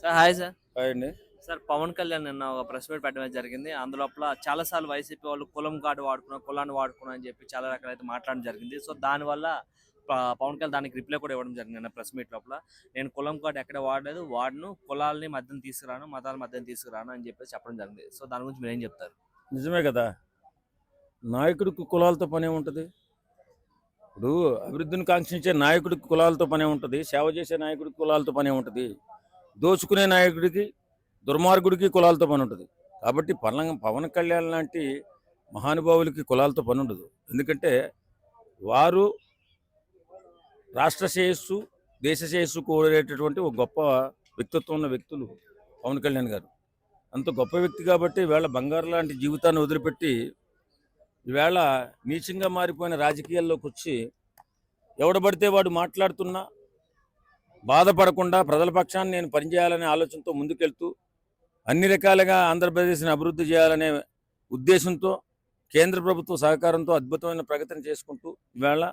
Sir hi sir. Hi అండి. Sir Pawan Kalyan నిన్న ఒక ప్రెస్ మీట్ పెట్టడం జరిగింది. అందులోపల చాలా సార్లు వైసీపీ వాళ్ళు కులం కార్డ్ వాడుకున్నా, కులాన్ని వాడుకున్నా అని చెప్పి చాలా రకాలైతే మాట్లాడడం జరిగింది. సో దానివల్ల పవన్ కళ్యాణ్ దానికి రిప్లై కూడా ఇవ్వడం జరిగింది నిన్న ప్రెస్ మీట్ లోపల. నేను కులం కార్డ్ ఎక్కడ వాడలేదు, వాడను, కులాలని మధ్యన తీసుకురాను, మతాల మధ్యన తీసుకురాను అని చెప్పేసి చెప్పడం జరిగింది. సో దాని గురించి మీరు ఏం చెప్తారు? నిజమే కదా! నాయకుడికి కులాలతో పనే ఉంటది. ఇప్పుడు అభివృద్ధిని కాంక్షించే నాయకుడికి కులాలతో పనే ఉంటది. సేవ చేసే నాయకుడికి కులాలతో పనే ఉంటది. దోచుకునే నాయకుడికి, దుర్మార్గుడికి కులాలతో పని ఉంటది. కాబట్టి పవన్ కళ్యాణ్ లాంటి మహానుభావులకి కులాలతో పని ఉండదు. ఎందుకంటే వారు రాష్ట్ర శ్రేయస్సు, దేశ శ్రేయస్సు కోరేటటువంటి ఒక గొప్ప వ్యక్తిత్వం ఉన్న వ్యక్తులు పవన్ కళ్యాణ్ గారు. అంత గొప్ప వ్యక్తి కాబట్టి ఈవేళ బంగారు లాంటి జీవితాన్ని వదిలిపెట్టి ఈవేళ నీచంగా మారిపోయిన రాజకీయాల్లోకి వచ్చి ఎవడబడితే వాడు మాట్లాడుతున్నా బాధపడకుండా ప్రజల పక్షాన్ని నేను పనిచేయాలనే ఆలోచనతో ముందుకెళ్తూ అన్ని రకాలుగా ఆంధ్రప్రదేశ్ని అభివృద్ధి చేయాలనే ఉద్దేశంతో కేంద్ర ప్రభుత్వ సహకారంతో అద్భుతమైన ప్రగతిని చేసుకుంటూ ఈవేళ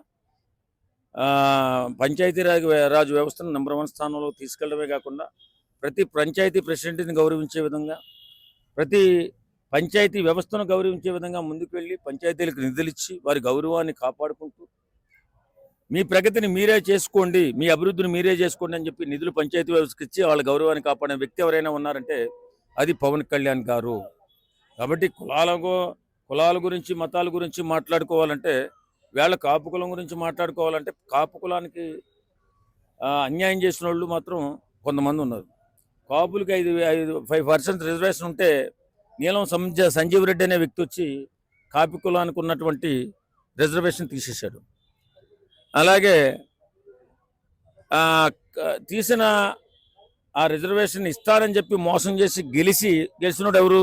పంచాయతీరాజ్ వ్యవస్థను నెంబర్ 1 స్థానంలో తీసుకెళ్లడమే కాకుండా ప్రతి పంచాయతీ ప్రెసిడెంట్ని గౌరవించే విధంగా, ప్రతి పంచాయతీ వ్యవస్థను గౌరవించే విధంగా ముందుకు వెళ్ళి పంచాయతీలకు నిధులు ఇచ్చి వారి గౌరవాన్ని కాపాడుకుంటూ మీ ప్రగతిని మీరే చేసుకోండి, మీ అభివృద్ధిని మీరే చేసుకోండి అని చెప్పి నిధులు పంచాయతీ వ్యవస్థకి ఇచ్చి వాళ్ళ గౌరవాన్ని కాపాడే వ్యక్తి ఎవరైనా ఉన్నారంటే అది పవన్ కళ్యాణ్ గారు. కాబట్టి కులాల గురించి, మతాల గురించి మాట్లాడుకోవాలంటే, వేళ కాపు కులం గురించి మాట్లాడుకోవాలంటే కాపు కులానికి అన్యాయం చేసిన వాళ్ళు మాత్రం కొంతమంది ఉన్నారు. కాపులకి 5% రిజర్వేషన్ ఉంటే నీలం సంజీవ్ రెడ్డి అనే వ్యక్తి వచ్చి కాపు కులానికి ఉన్నటువంటి రిజర్వేషన్ తీసేశాడు. అలాగే తీసిన ఆ రిజర్వేషన్ ఇస్తారని చెప్పి మోసం చేసి గెలిచినోడు ఎవరు?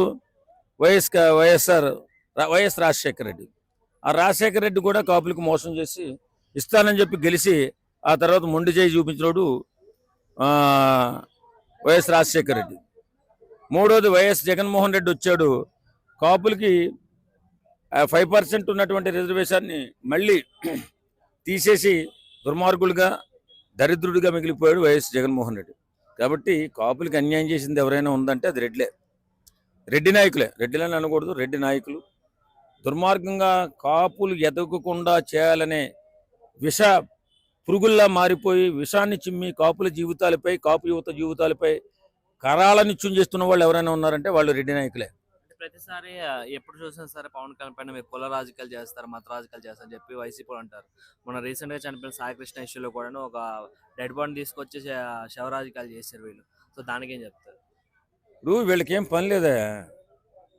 వైఎస్ రాజశేఖర రెడ్డి. ఆ రాజశేఖర రెడ్డి కూడా కాపులకు మోసం చేసి ఇస్తానని చెప్పి గెలిచి ఆ తర్వాత మొండి చేయి చూపించినోడు వైఎస్ రాజశేఖర రెడ్డి. మూడోది వైఎస్ జగన్మోహన్ రెడ్డి వచ్చాడు. కాపులకి 5% ఉన్నటువంటి రిజర్వేషన్ని మళ్ళీ తీసేసి దుర్మార్గులుగా, దరిద్రుడిగా మిగిలిపోయాడు వైఎస్ జగన్మోహన్ రెడ్డి. కాబట్టి కాపులకి అన్యాయం చేసింది ఎవరైనా ఉందంటే అది రెడ్డి నాయకులే. రెడ్డిలని అనకూడదు, రెడ్డి నాయకులు దుర్మార్గంగా కాపులు ఎదగకుండా చేయాలనే విష పురుగుల్లా మారిపోయి విషాన్ని చిమ్మి కాపుల జీవితాలపై, కాపు యువత జీవితాలపై కరాళ నిత్యం చేస్తున్న వాళ్ళు ఎవరైనా ఉన్నారంటే వాళ్ళు రెడ్డి నాయకులే. ప్రతిసారి ఎప్పుడు చూసినా సరే పవన్ కళ్యాణ్ పైన మీరు కుల రాజకీయాలు చేస్తారు, మత రాజకీయాలు చేస్తారని చెప్పి వైసీపీ అంటారు. మన రీసెంట్ గా చనిపోయిన సాయికృష్ణ ఇష్యూలో కూడా ఒక డెడ్ బాడీ తీసుకొచ్చి శవ రాజకీయాలు చేశారు వీళ్ళు. సో దానికి ఏం చెప్తారు? ఇప్పుడు వీళ్ళకి ఏం పని లేదా?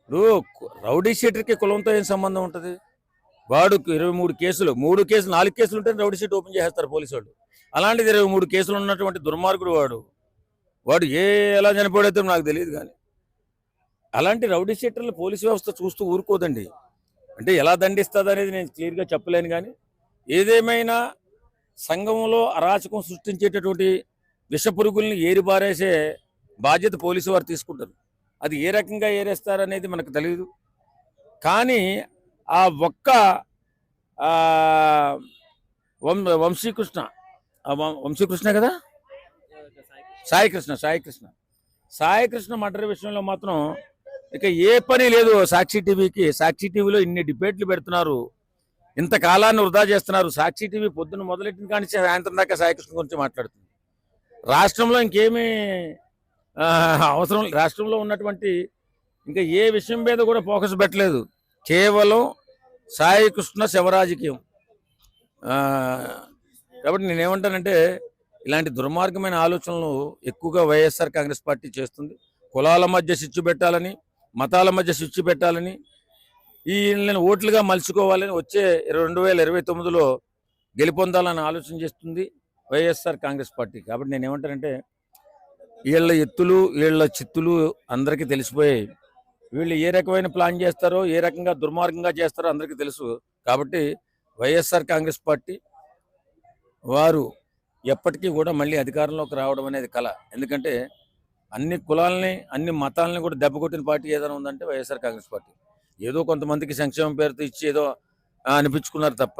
ఇప్పుడు రౌడీ షీటర్కి కులంతో ఏం సంబంధం ఉంటుంది? వాడు 23 కేసులు, 4 కేసులు ఉంటే రౌడీ షీట్ ఓపెన్ చేస్తారు పోలీసు వాళ్ళు. అలాంటిది 23 కేసులు ఉన్నటువంటి దుర్మార్గుడు వాడు ఎలా చనిపోయాడైతే నాకు తెలియదు. కానీ అలాంటి రౌడీ షీటర్లు పోలీసు వ్యవస్థ చూస్తూ ఊరుకోదండి. అంటే ఎలా దండిస్తుంది అనేది నేను క్లియర్గా చెప్పలేను. కానీ ఏదేమైనా సంఘంలో అరాచకం సృష్టించేటటువంటి విష పురుగుల్ని ఏరిబారేసే బాధ్యత పోలీసు వారు తీసుకుంటారు. అది ఏ రకంగా ఏరేస్తారనేది మనకు తెలియదు. కానీ ఆ ఒక్క వంశీకృష్ణ కదా, సాయికృష్ణ మర్డర్ విషయంలో మాత్రం ఇక ఏ పని లేదు. సాక్షి టీవీలో ఇన్ని డిబేట్లు పెడుతున్నారు, ఇంతకాలాన్ని వృధా చేస్తున్నారు. సాక్షి టీవీ పొద్దున్న మొదలెట్టిన కానీ సాయంత్రం దాకా సాయికృష్ణ గురించి మాట్లాడుతుంది. రాష్ట్రంలో ఇంకేమీ అవసరం, రాష్ట్రంలో ఉన్నటువంటి ఇంకా ఏ విషయం మీద కూడా ఫోకస్ పెట్టలేదు. కేవలం సాయికృష్ణ శివరాజకీయం. కాబట్టి నేనేమంటానంటే ఇలాంటి దుర్మార్గమైన ఆలోచనలు ఎక్కువగా వైఎస్ఆర్ కాంగ్రెస్ పార్టీ చేస్తుంది. కులాల మధ్య చిచ్చు పెట్టాలని, మతాల మధ్య చిచ్చు పెట్టాలని, వీళ్ళని ఓట్లుగా మలుచుకోవాలని వచ్చే 2029లో గెలుపొందాలని ఆలోచన చేస్తుంది వైఎస్ఆర్ కాంగ్రెస్ పార్టీ. కాబట్టి నేనేమంటానంటే వీళ్ళ ఎత్తులు, వీళ్ళ చిత్తులు అందరికీ తెలిసిపోయాయి. వీళ్ళు ఏ రకమైన ప్లాన్ చేస్తారో, ఏ రకంగా దుర్మార్గంగా చేస్తారో అందరికీ తెలుసు. కాబట్టి వైఎస్ఆర్ కాంగ్రెస్ పార్టీ వారు ఎప్పటికీ కూడా మళ్ళీ అధికారంలోకి రావడం అనేది కల. ఎందుకంటే అన్ని కులాలని, అన్ని మతాలని కూడా దెబ్బకొట్టిన పార్టీ ఏదైనా ఉందంటే వైఎస్ఆర్ కాంగ్రెస్ పార్టీ. ఏదో కొంతమందికి సంక్షేమం పేరుతో ఇచ్చి ఏదో అనిపించుకున్నారు తప్ప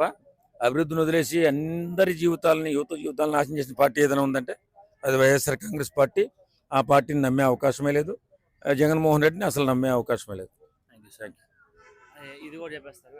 అభివృద్ధిని వదిలేసి అందరి జీవితాలని, యువత జీవితాలను నాశనం చేసిన పార్టీ ఏదైనా ఉందంటే అది వైఎస్ఆర్ కాంగ్రెస్ పార్టీ. ఆ పార్టీని నమ్మే అవకాశమే లేదు. జగన్మోహన్ రెడ్డిని అసలు నమ్మే అవకాశమే లేదు. Thank you. ఇది కూడా చెప్పేస్తారు.